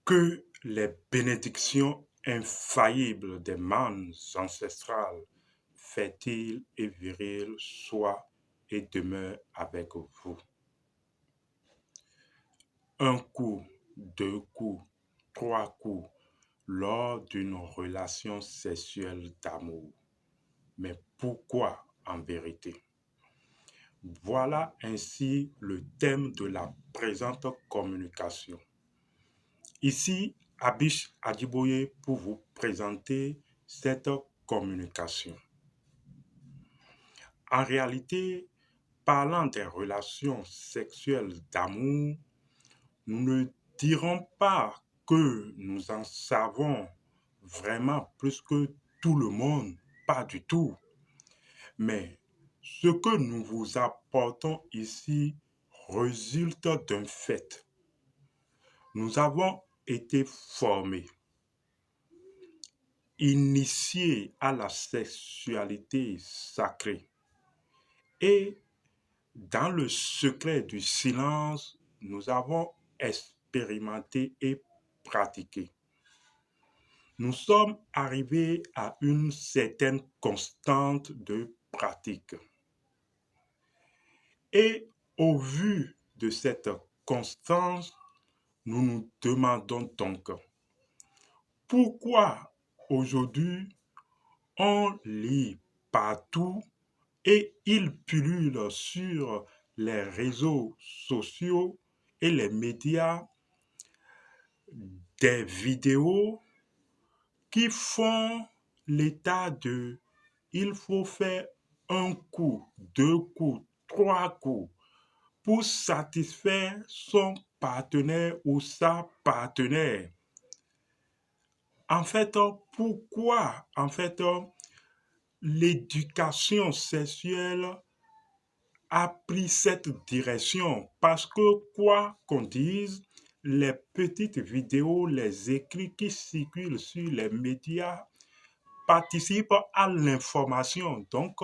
Que les bénédictions infaillibles des mannes ancestrales, fertiles et viriles, soient et demeurent avec vous. Un coup, deux coups, trois coups lors d'une relation sexuelle d'amour. Mais pourquoi en vérité? Voilà ainsi le thème de la présente communication. Ici, Abish Adjiboye pour vous présenter cette communication. En réalité, parlant des relations sexuelles d'amour, nous ne dirons pas que nous en savons vraiment plus que tout le monde, pas du tout. Mais ce que nous vous apportons ici résulte d'un fait. Nous avons été formés, initiés à la sexualité sacrée. Et dans le secret du silence, nous avons expérimenté et pratiqué. Nous sommes arrivés à une certaine constante de pratique. Et au vu de cette constance, nous nous demandons donc pourquoi aujourd'hui on lit partout et il pullule sur les réseaux sociaux et les médias des vidéos qui font l'état de il faut faire un coup, deux coups, trois coups pour satisfaire son partenaire ou sa partenaire. En fait, pourquoi l'éducation sexuelle a pris cette direction? Parce que quoi qu'on dise, les petites vidéos, les écrits qui circulent sur les médias participent à l'information, donc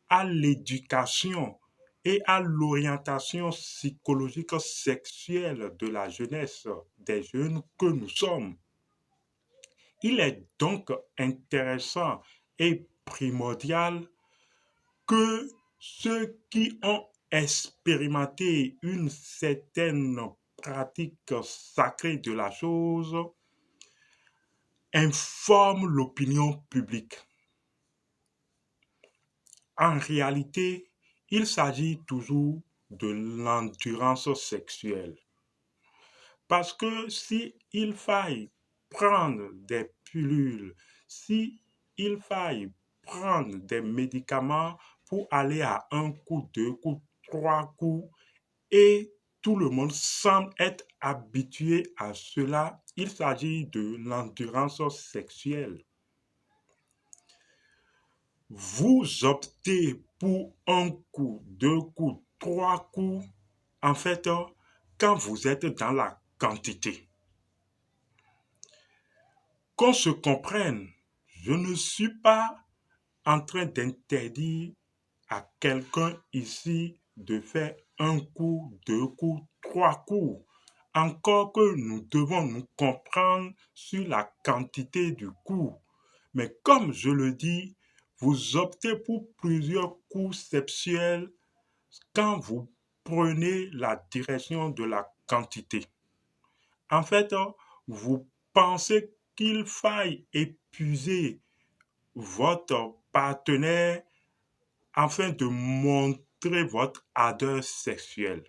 à l'éducation et à l'orientation psychologique sexuelle de la jeunesse, des jeunes que nous sommes. Il est donc intéressant et primordial que ceux qui ont expérimenté une certaine pratique sacrée de la chose informent l'opinion publique. En réalité, il s'agit toujours de l'endurance sexuelle. Parce que si il faille prendre des pilules, si il faille prendre des médicaments pour aller à un coup, deux coups, trois coups, et tout le monde semble être habitué à cela, il s'agit de l'endurance sexuelle. Vous optez pour un coup, deux coups, trois coups, en fait, quand vous êtes dans la quantité. Qu'on se comprenne, je ne suis pas en train d'interdire à quelqu'un ici de faire un coup, deux coups, trois coups. Encore que nous devons nous comprendre sur la quantité du coup. Mais comme je le dis, vous optez pour plusieurs coups sexuels quand vous prenez la direction de la quantité. En fait, vous pensez qu'il faille épuiser votre partenaire afin de montrer votre ardeur sexuelle.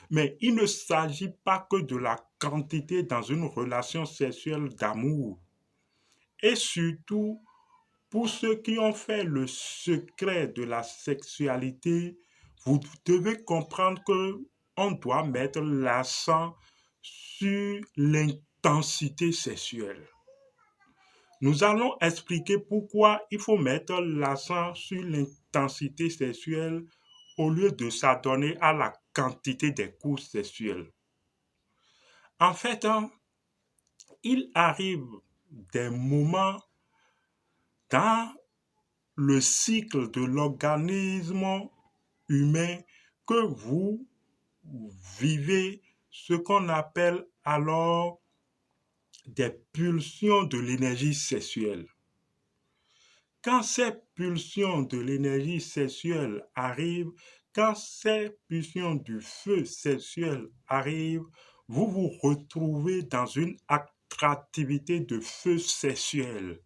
Mais il ne s'agit pas que de la quantité dans une relation sexuelle d'amour. Et surtout, pour ceux qui ont fait le secret de la sexualité, vous devez comprendre que on doit mettre l'accent sur l'intensité sexuelle. Nous allons expliquer pourquoi il faut mettre l'accent sur l'intensité sexuelle au lieu de s'adonner à la quantité des coups sexuels. En fait, il arrive des moments dans le cycle de l'organisme humain que vous vivez ce qu'on appelle alors des pulsions de l'énergie sexuelle. Quand ces pulsions de l'énergie sexuelle arrivent, quand ces pulsions du feu sexuel arrivent, vous vous retrouvez dans une attractivité de feu sexuel.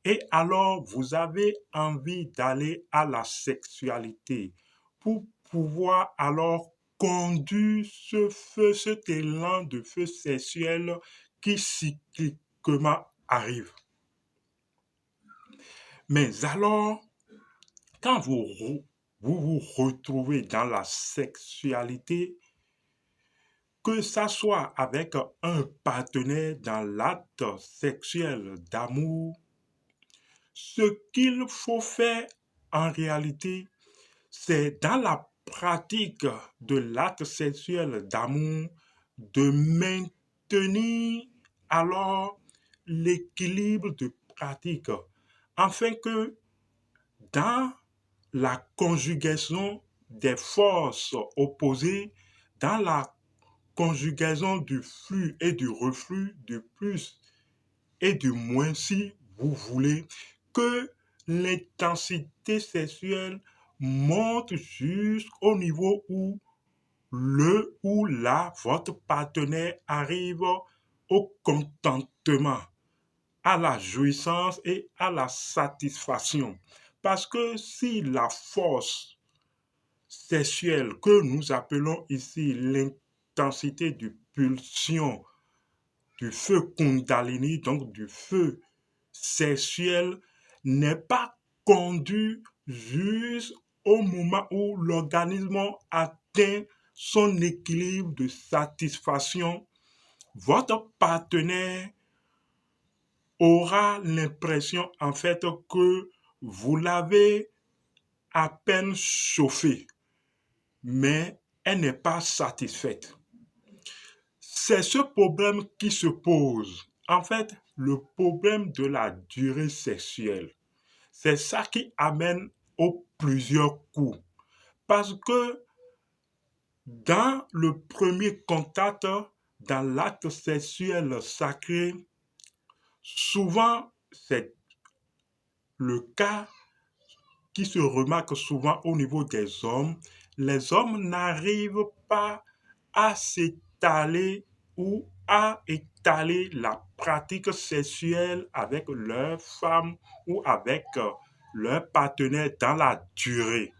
Et alors, vous avez envie d'aller à la sexualité pour pouvoir alors conduire ce feu, cet élan de feu sexuel qui cycliquement arrive. Mais alors, quand vous retrouvez dans la sexualité, que ça soit avec un partenaire dans l'acte sexuel d'amour, ce qu'il faut faire en réalité, c'est dans la pratique de l'acte sexuel d'amour de maintenir alors l'équilibre de pratique afin que dans la conjugaison des forces opposées, dans la conjugaison du flux et du reflux, du plus et du moins, si vous voulez, que l'intensité sexuelle monte jusqu'au niveau où le ou la, votre partenaire arrive au contentement, à la jouissance et à la satisfaction. Parce que si la force sexuelle que nous appelons ici l'intensité du pulsion, du feu Kundalini, donc du feu sexuel, n'est pas conduit jusqu'au moment où l'organisme atteint son équilibre de satisfaction, votre partenaire aura l'impression en fait que vous l'avez à peine chauffée, mais elle n'est pas satisfaite. C'est ce problème qui se pose. En fait, le problème de la durée sexuelle, c'est ça qui amène aux plusieurs coups. Parce que dans le premier contact, dans l'acte sexuel sacré, souvent, c'est le cas qui se remarque souvent au niveau des hommes. Les hommes n'arrivent pas à s'étaler ou à étaler la pratique sexuelle avec leur femme ou avec leur partenaire dans la durée.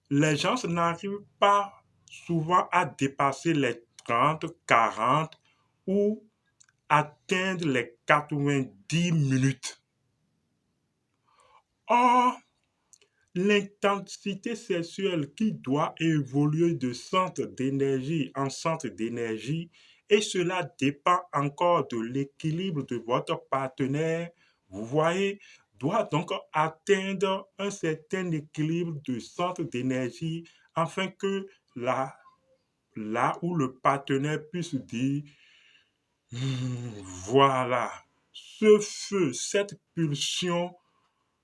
Les gens n'arrivent pas souvent à dépasser les 30, 40 ou atteindre les 90 minutes. Or, l'intensité sexuelle qui doit évoluer de centre d'énergie en centre d'énergie, et cela dépend encore de l'équilibre de votre partenaire, vous voyez, doit donc atteindre un certain équilibre de centre d'énergie afin que là où le partenaire puisse dire, voilà, ce feu, cette pulsion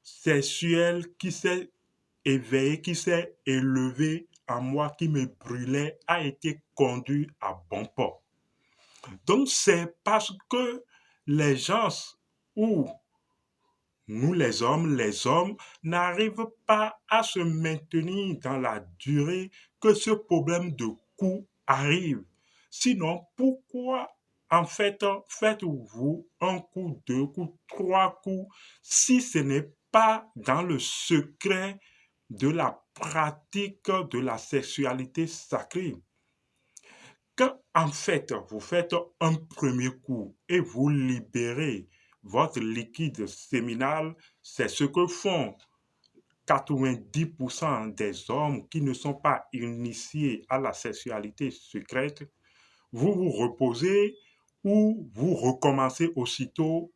sexuelle qui s'est éveillé, qui s'est élevé en moi, qui me brûlait, a été conduit à bon port. Donc c'est parce que les gens ou nous les hommes n'arrivent pas à se maintenir dans la durée que ce problème de coût arrive. Sinon, pourquoi en fait faites-vous un coup, deux coups, trois coups si ce n'est pas dans le secret de la pratique de la sexualité sacrée? Quand en fait vous faites un premier coup et vous libérez votre liquide séminal, c'est ce que font 90% des hommes qui ne sont pas initiés à la sexualité secrète. Vous vous reposez ou vous recommencez aussitôt,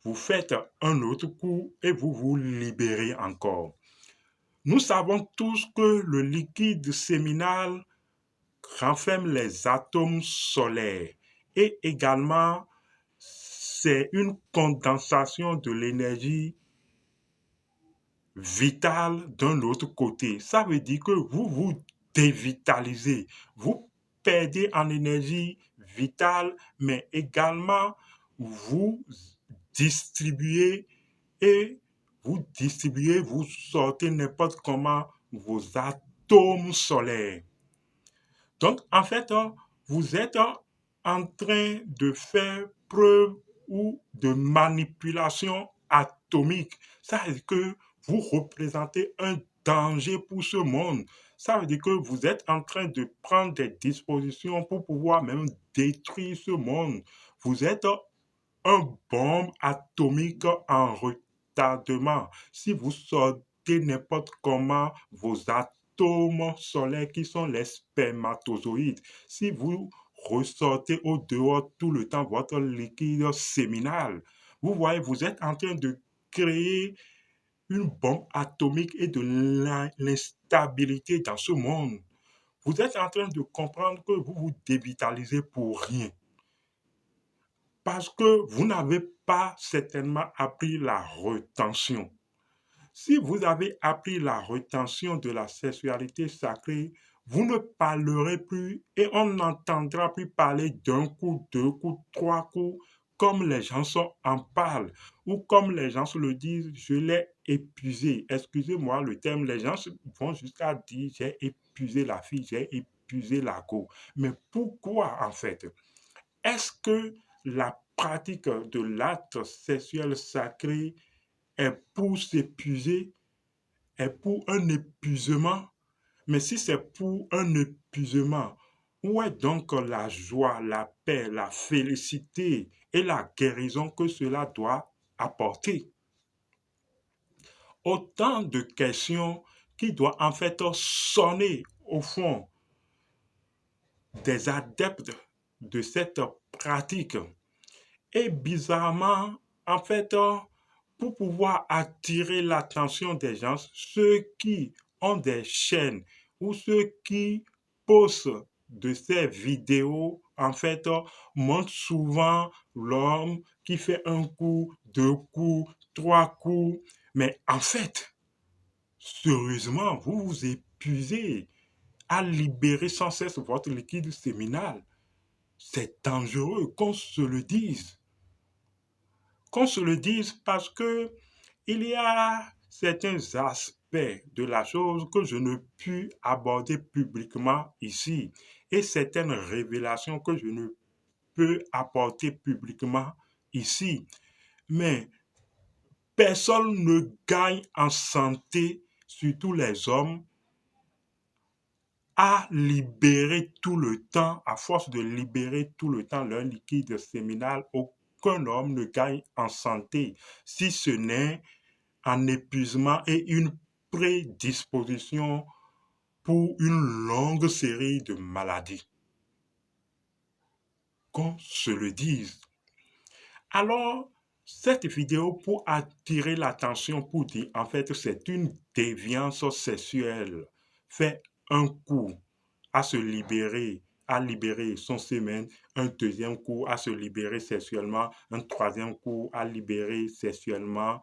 vous faites un autre coup et vous vous libérez encore. Nous savons tous que le liquide séminal renferme les atomes solaires et également c'est une condensation de l'énergie vitale d'un autre côté. Ça veut dire que vous vous dévitalisez, vous perdez en énergie vitale, mais également vous distribuez et vous sortez n'importe comment vos atomes solaires. Donc, en fait, vous êtes en train de faire preuve ou de manipulation atomique. Ça veut dire que vous représentez un danger pour ce monde. Ça veut dire que vous êtes en train de prendre des dispositions pour pouvoir même détruire ce monde. Vous êtes un bombe atomique en retardement. Si vous sortez n'importe comment vos atomes solaires qui sont les spermatozoïdes, si vous ressortez au dehors tout le temps votre liquide séminal, vous voyez, vous êtes en train de créer une bombe atomique et de l'instabilité dans ce monde. Vous êtes en train de comprendre que vous vous dévitalisez pour rien. Parce que vous n'avez pas certainement appris la rétention. Si vous avez appris la rétention de la sexualité sacrée, vous ne parlerez plus et on n'entendra plus parler d'un coup, deux coups, trois coups, comme les gens en parlent, ou comme les gens se le disent, je l'ai épuisé. Excusez-moi le terme, les gens vont jusqu'à dire, j'ai épuisé la fille, j'ai épuisé la go. Mais pourquoi en fait? Est-ce que la pratique de l'acte sexuel sacré est pour s'épuiser, est pour un épuisement? Mais si c'est pour un épuisement, où est donc la joie, la paix, la félicité et la guérison que cela doit apporter? Autant de questions qui doivent en fait sonner au fond des adeptes de cette pratique. Et bizarrement, en fait, pour pouvoir attirer l'attention des gens, ceux qui ont des chaînes ou ceux qui postent de ces vidéos, en fait, montrent souvent l'homme qui fait un coup, deux coups, trois coups. Mais en fait, sérieusement, vous vous épuisez à libérer sans cesse votre liquide séminal. C'est dangereux qu'on se le dise. Qu'on se le dise parce que il y a certains aspects de la chose que je ne puis aborder publiquement ici et certaines révélations que je ne peux apporter publiquement ici. Mais personne ne gagne en santé, surtout les hommes, à libérer tout le temps, à force de libérer tout le temps leur liquide séminal. Aucun homme ne gagne en santé, si ce n'est en épuisement et une prédisposition pour une longue série de maladies. Qu'on se le dise. Alors, cette vidéo pour attirer l'attention, pour dire en fait c'est une déviance sexuelle, fait un coup à se libérer, à libérer son sémen, un deuxième coup à se libérer sexuellement, un troisième coup à libérer sexuellement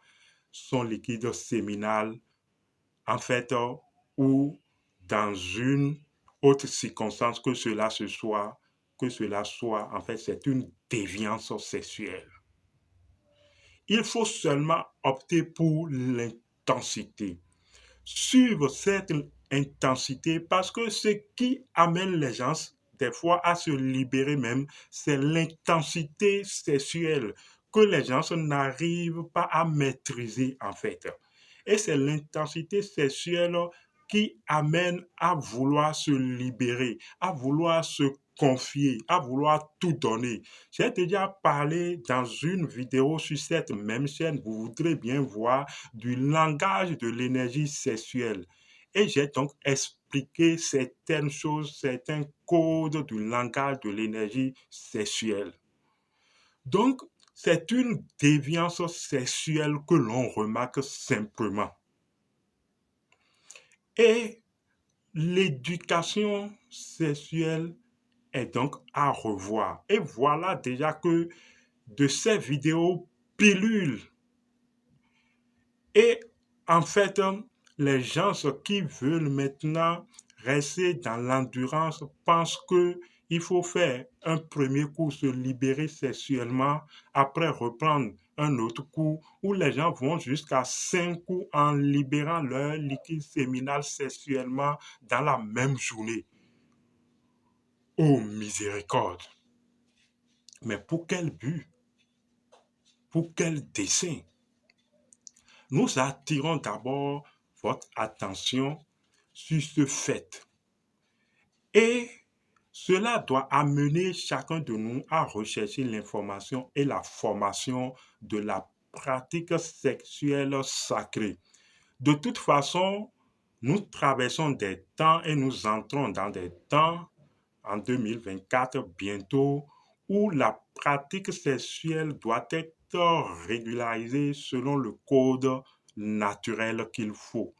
son liquide séminal, en fait, ou dans une autre circonstance que cela soit, en fait, c'est une déviance sexuelle. Il faut seulement opter pour l'intensité. Suivre cette intensité parce que ce qui amène les gens des fois à se libérer même, c'est l'intensité sexuelle que les gens n'arrivent pas à maîtriser en fait. Et c'est l'intensité sexuelle qui amène à vouloir se libérer, à vouloir se confier, à vouloir tout donner. J'ai déjà parlé dans une vidéo sur cette même chaîne, vous voudrez bien voir, du langage de l'énergie sexuelle. Et j'ai donc expliqué certaines choses, certains codes du langage de l'énergie sexuelle. Donc, c'est une déviance sexuelle que l'on remarque simplement. Et l'éducation sexuelle est donc à revoir. Et voilà déjà que de ces vidéos pilules, et en fait, les gens qui veulent maintenant rester dans l'endurance pense que il faut faire un premier coup, se libérer sexuellement, après reprendre un autre coup, où les gens vont jusqu'à 5 coups en libérant leur liquide séminal sexuellement dans la même journée. Oh miséricorde! Mais pour quel but? Pour quel dessein? Nous attirons d'abord votre attention sur ce fait. Et cela doit amener chacun de nous à rechercher l'information et la formation de la pratique sexuelle sacrée. De toute façon, nous traversons des temps et nous entrons dans des temps en 2024 bientôt où la pratique sexuelle doit être régularisée selon le code naturel qu'il faut.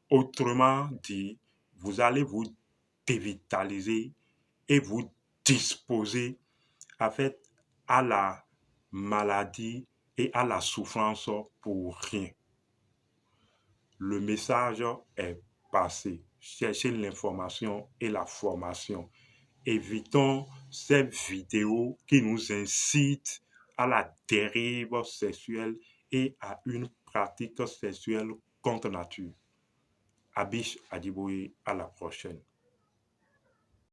Autrement dit, vous allez vous dévitaliser et vous disposer en fait à la maladie et à la souffrance pour rien. Le message est passé. Cherchez l'information et la formation. Évitons ces vidéos qui nous incitent à la dérive sexuelle et à une pratique sexuelle contre nature. Abish Adiboye, à la prochaine.